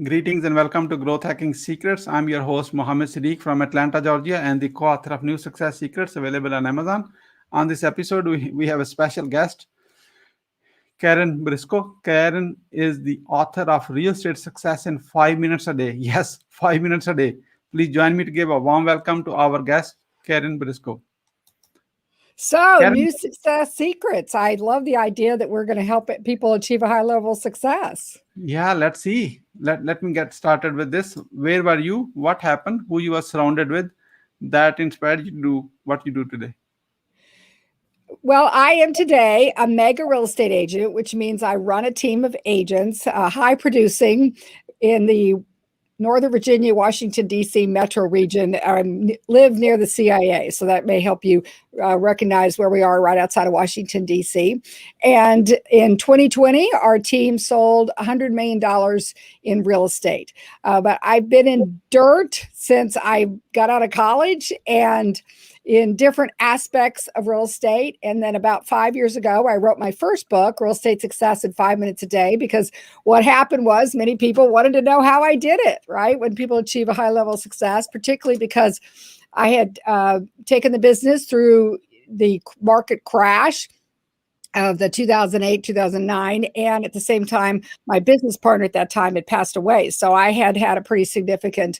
Greetings and welcome to Growth Hacking Secrets. I'm your host, Mohammed Siddique from Atlanta, Georgia, and the co author of New Success Secrets available on Amazon. On this episode, we have a special guest, Karen Briscoe. Karen is the author of Real Estate Success in 5 minutes a Day. Yes, 5 minutes a day. Please join me to give a warm welcome to our guest, Karen Briscoe. So, Karen, new success secrets. I love the idea that we're going to help people achieve a high level of success. yeah, let's see. Let me get started with this. Where were you? What happened? Who you were surrounded with that inspired you to do what you do today? Well, I am today a mega real estate agent, which means I run a team of agents, high producing in the Northern Virginia, Washington, D.C. metro region. I live near the CIA, so that may help you recognize where we are right outside of Washington, D.C. And in 2020, our team sold $100 million in real estate. But I've been in dirt since I got out of college and in different aspects of real estate. And then about 5 years ago, I wrote my first book, Real Estate Success in 5 Minutes a Day, because what happened was many people wanted to know how I did it, right? When people achieve a high level of success, particularly because I had taken the business through the market crash of the 2008, 2009. And at the same time, my business partner at that time had passed away. So I had a pretty significant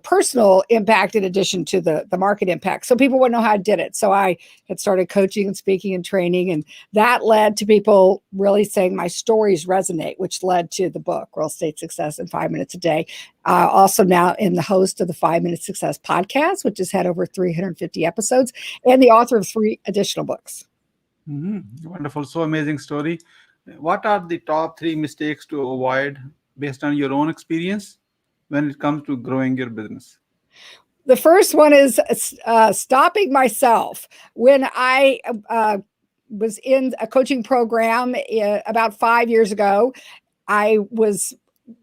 personal impact in addition to the market impact. So people wouldn't know how I did it. So I had started coaching and speaking and training, and that led to people really saying my stories resonate, which led to the book, Real Estate Success in 5 Minutes a Day. Also now in the host of the 5 Minute Success podcast, which has had over 350 episodes, and the author of 3 additional books. Wonderful. So amazing story. What are the top 3 mistakes to avoid based on your own experience when it comes to growing your business? The first one is stopping myself. When I was in a coaching program about 5 years ago, I was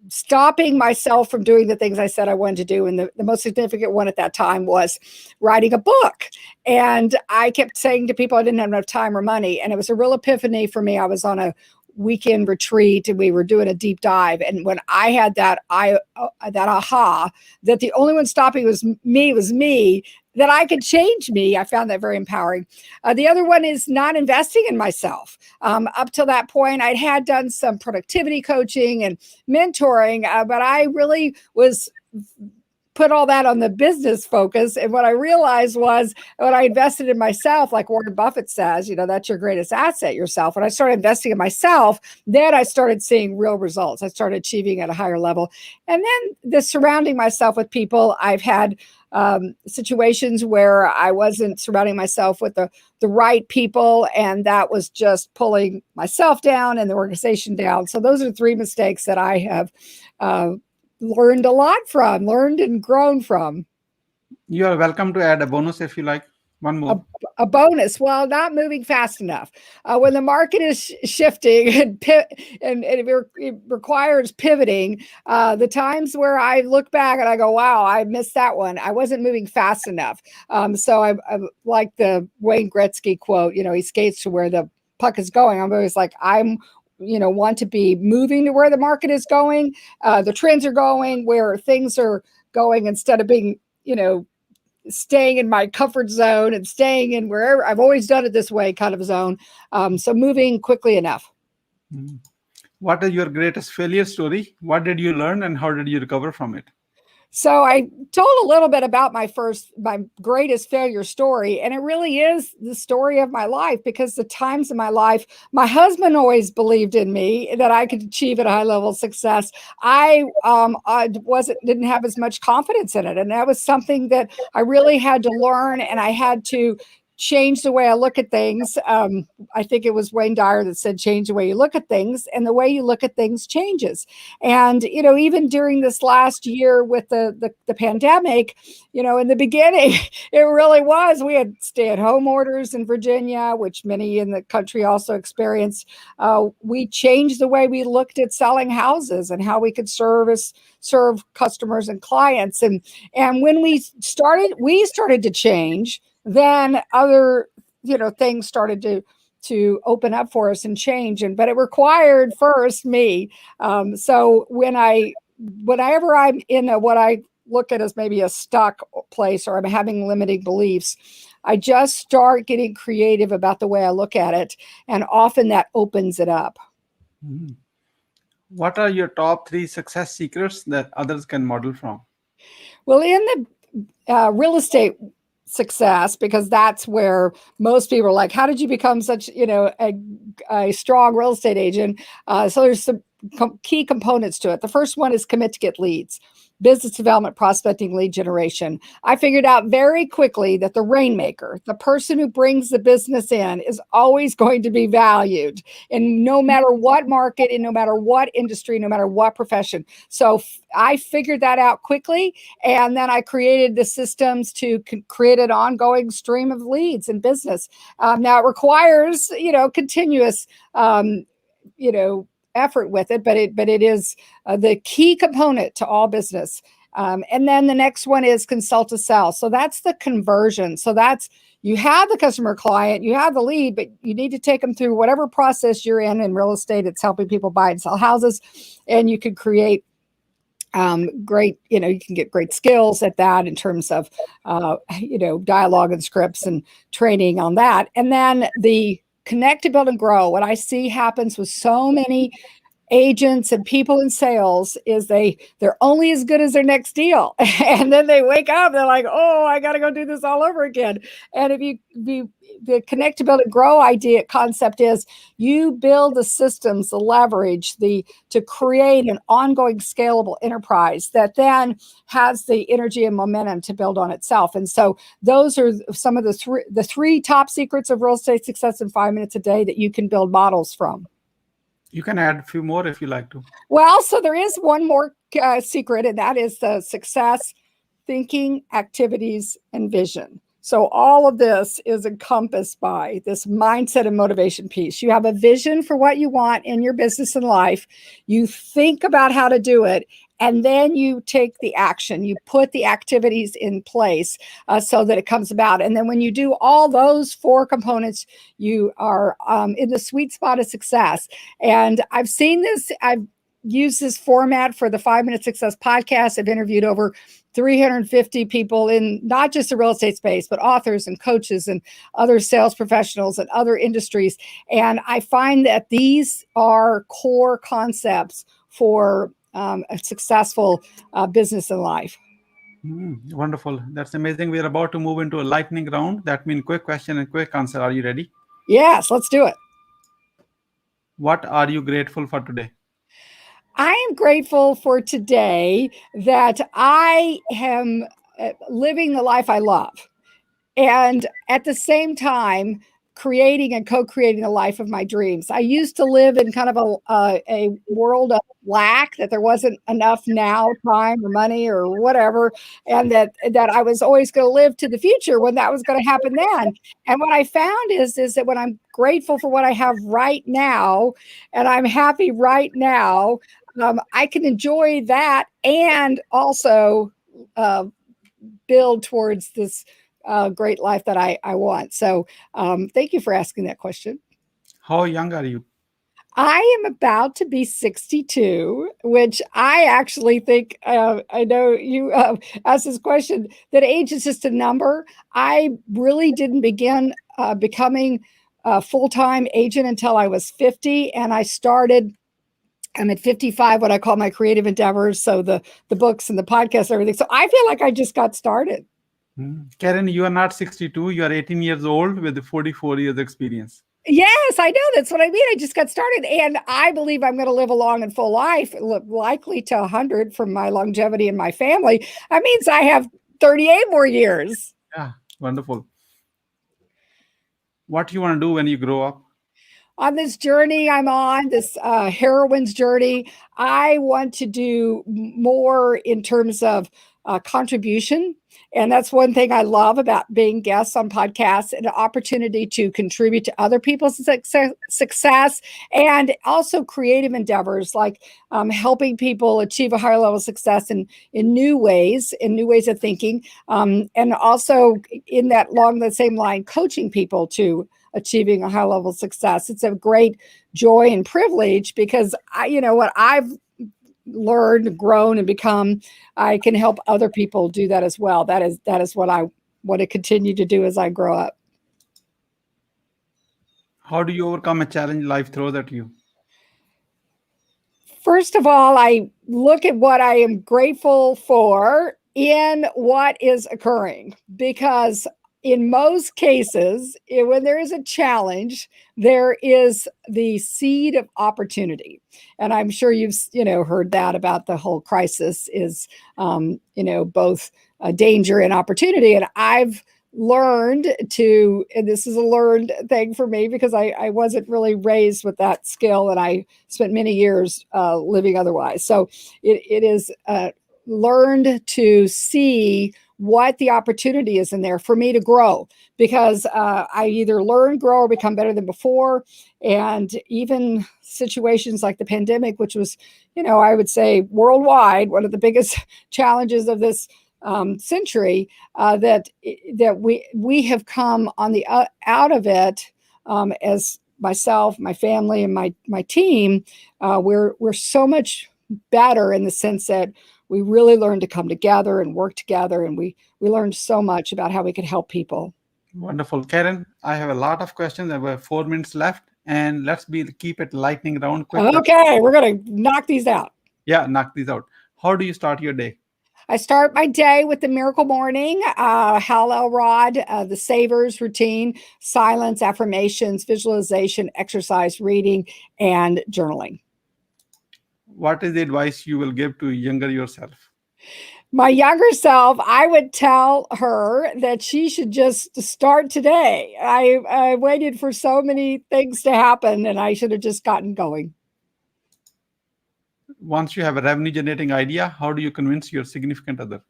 stopping myself from doing the things I said I wanted to do. And the most significant one at that time was writing a book. And I kept saying to people I didn't have enough time or money. And it was a real epiphany for me. I was on a weekend retreat and we were doing a deep dive. And when I had that aha, that the only one stopping was me, that I could change me, I found that very empowering. The other one is not investing in myself. Up till that point, I had done some productivity coaching and mentoring, but I really was put all that on the business focus. And what I realized was when I invested in myself, like Warren Buffett says, that's your greatest asset, yourself. When I started investing in myself, then I started seeing real results. I started achieving at a higher level. And then the surrounding myself with people, I've had situations where I wasn't surrounding myself with the right people, and that was just pulling myself down and the organization down. So those are 3 mistakes that I have learned a lot from, learned and grown from. You are welcome to add a bonus if you like. One more. A bonus. Well, not moving fast enough. When the market is shifting and it requires pivoting, the times where I look back and I go, wow, I missed that one. I wasn't moving fast enough. So I like the Wayne Gretzky quote, he skates to where the puck is going. I'm always like, want to be moving to where the market is going. The trends are going where things are going instead of being, staying in my comfort zone and staying in wherever I've always done it this way kind of zone. So moving quickly enough. What is your greatest failure story? What did you learn and how did you recover from it? So I told a little bit about my greatest failure story, and it really is the story of my life, because the times in my life, my husband always believed in me that I could achieve at a high level of success. I didn't have as much confidence in it, and that was something that I really had to learn, and I had to change the way I look at things. I think it was Wayne Dyer that said, change the way you look at things, and the way you look at things changes. And, even during this last year with the pandemic, in the beginning, it really was, we had stay-at-home orders in Virginia, which many in the country also experienced. We changed the way we looked at selling houses and how we could serve customers and clients. And when we started to change, then other, things started to to open up for us and change. But it required first me. So whenever I'm in what I look at as maybe a stuck place, or I'm having limiting beliefs, I just start getting creative about the way I look at it. And often that opens it up. Mhm. What are your top 3 success secrets that others can model from? Well, in the real estate success, because that's where most people are like, how did you become such, a strong real estate agent? So there's some key components to it. The first one is commit to get leads. Business development, prospecting, lead generation. I figured out very quickly that the rainmaker, the person who brings the business in, is always going to be valued in no matter what market, in no matter what industry, no matter what profession. So I figured that out quickly. And then I created the systems to create an ongoing stream of leads in business. Now it requires, continuous, effort with it, but it is the key component to all business. And then the next one is consult to sell. So that's the conversion. So that's, you have the customer client, you have the lead, but you need to take them through whatever process you're in real estate. It's helping people buy and sell houses, and you could create great, you can get great skills at that in terms of, dialogue and scripts and training on that. And then the connect, to build, and grow. What I see happens with so many agents and people in sales is they're only as good as their next deal. And then they wake up, they're like, oh, I got to go do this all over again. And if the connect, to build, and grow concept is you build the systems, the leverage, to create an ongoing scalable enterprise that then has the energy and momentum to build on itself. And so those are some of the three top secrets of real estate success in 5 minutes a day that you can build models from. You can add a few more if you like to. Well, so there is one more secret, and that is the success thinking, activities, and vision. So all of this is encompassed by this mindset and motivation piece. You have a vision for what you want in your business and life. You think about how to do it, and then you take the action. You put the activities in place so that it comes about. And then when you do all those 4 components, you are in the sweet spot of success. And I've seen this. I've used this format for the 5 Minute Success podcast. I've interviewed over 350 people in not just the real estate space, but authors and coaches and other sales professionals and other industries. And I find that these are core concepts for a successful business and life. Wonderful. That's amazing. We are about to move into a lightning round. That means quick question and quick answer. Are you ready? Yes, let's do it. What are you grateful for today? I am grateful for today that I am living the life I love, and at the same time creating and co-creating the life of my dreams. I used to live in kind of a world of lack, that there wasn't enough now, time or money or whatever, and that I was always going to live to the future when that was going to happen then. And what I found is that when I'm grateful for what I have right now, and I'm happy right now, I can enjoy that and also build towards this great life that I want. So thank you for asking that question. How young are you? I am about to be 62, which I actually think, I know you asked this question, that age is just a number. I really didn't begin becoming a full-time agent until I was 50, and I'm at 55, what I call my creative endeavors. So the books and the podcast and everything. So I feel like I just got started. Karen, you are not 62. You are 18 years old with 44 years experience. Yes, I know. That's what I mean. I just got started. And I believe I'm going to live a long and full life, likely to 100 from my longevity in my family. That means I have 38 more years. Yeah, wonderful. What do you want to do when you grow up? On this journey I'm on, this heroine's journey, I want to do more in terms of contribution. And that's one thing I love about being guests on podcasts, an opportunity to contribute to other people's success, and also creative endeavors like helping people achieve a higher level of success in new ways of thinking. And also in that along the same line, coaching people to achieving a high level of success. It's a great joy and privilege because what I've learned, grown, and become, I can help other people do that as well. That is what I want to continue to do as I grow up. How do you overcome a challenge life throws at you? First of all, I look at what I am grateful for in what is occurring, because in most cases, when there is a challenge, there is the seed of opportunity. And I'm sure you've heard that about the whole crisis is both a danger and opportunity. And I've learned to, and this is a learned thing for me because I wasn't really raised with that skill, and I spent many years living otherwise. So it is learned to see what the opportunity is in there for me to grow, because I either learn, grow, or become better than before. And even situations like the pandemic, which was, I would say worldwide, one of the biggest challenges of this century, that we have come on the out of it, as myself, my family, and my team. We're so much better in the sense that we really learned to come together and work together, and we learned so much about how we could help people. Wonderful. Karen, I have a lot of questions. I have 4 minutes left, and let's keep it lightning round quick. Okay, we're going to knock these out. Yeah, knock these out. How do you start your day? I start my day with the Miracle Morning, Hal Elrod, the Savers routine, silence, affirmations, visualization, exercise, reading, and journaling. What is the advice you will give to younger yourself? My younger self, I would tell her that she should just start today. I waited for so many things to happen, and I should have just gotten going. Once you have a revenue generating idea, how do you convince your significant other?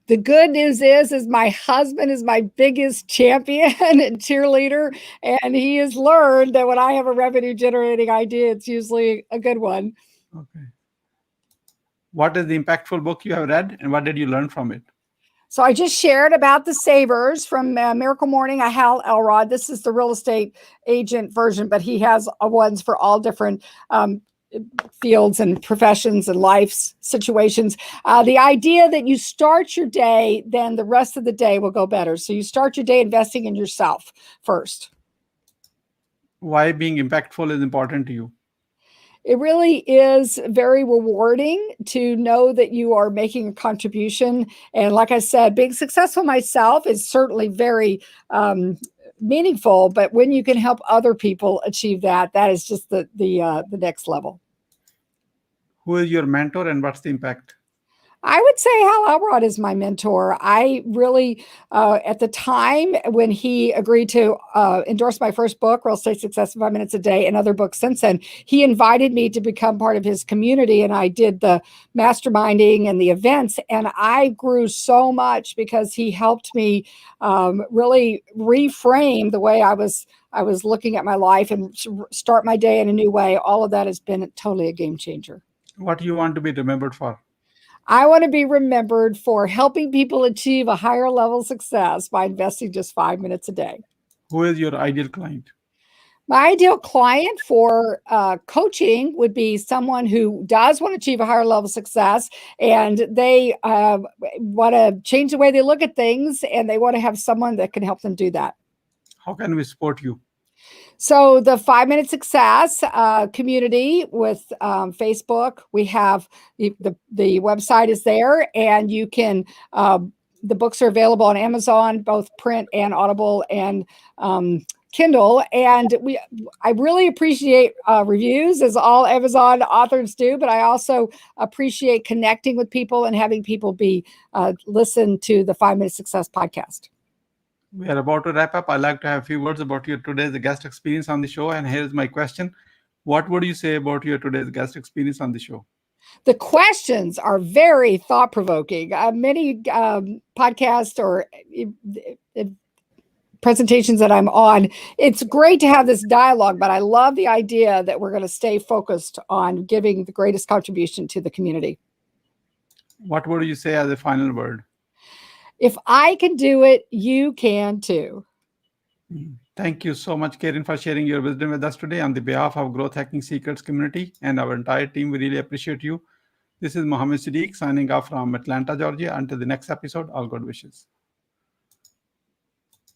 The good news is my husband is my biggest champion and cheerleader, and he has learned that when I have a revenue generating idea, it's usually a good one. Okay. What is the impactful book you have read, and what did you learn from it? So I just shared about the Savers from Miracle Morning, Hal Elrod. This is the real estate agent version, but he has ones for all different fields and professions and life situations. The idea that you start your day, then the rest of the day will go better. So you start your day investing in yourself first. Why being impactful is important to you? It really is very rewarding to know that you are making a contribution. And like I said, being successful myself is certainly very meaningful, but when you can help other people achieve that, that is just the next level. Who is your mentor, and what's the impact? I would say Hal Elrod is my mentor. I really, at the time when he agreed to endorse my first book, Real Estate Success in 5 Minutes a Day, and other books since then, he invited me to become part of his community, and I did the masterminding and the events, and I grew so much because he helped me really reframe the way I was looking at my life and start my day in a new way. All of that has been totally a game changer. What do you want to be remembered for? I want to be remembered for helping people achieve a higher level of success by investing just 5 minutes a day. Who is your ideal client? My ideal client for coaching would be someone who does want to achieve a higher level of success, and they want to change the way they look at things, and they want to have someone that can help them do that. How can we support you? So the 5 Minute Success community with Facebook, we have the website is there, and you can, the books are available on Amazon, both print and Audible and Kindle. And I really appreciate reviews, as all Amazon authors do, but I also appreciate connecting with people and having people listen to the 5 Minute Success podcast. We are about to wrap up. I'd like to have a few words about your today's guest experience on the show. And here's my question. What would you say about your today's guest experience on the show? The questions are very thought-provoking. Many podcasts or presentations that I'm on, it's great to have this dialogue, but I love the idea that we're going to stay focused on giving the greatest contribution to the community. What would you say as a final word? If I can do it, you can too. Thank you so much, Karen, for sharing your wisdom with us today. On the behalf of Growth Hacking Secrets community and our entire team, we really appreciate you. This is Mohammed Siddique signing off from Atlanta, Georgia. Until the next episode, all good wishes.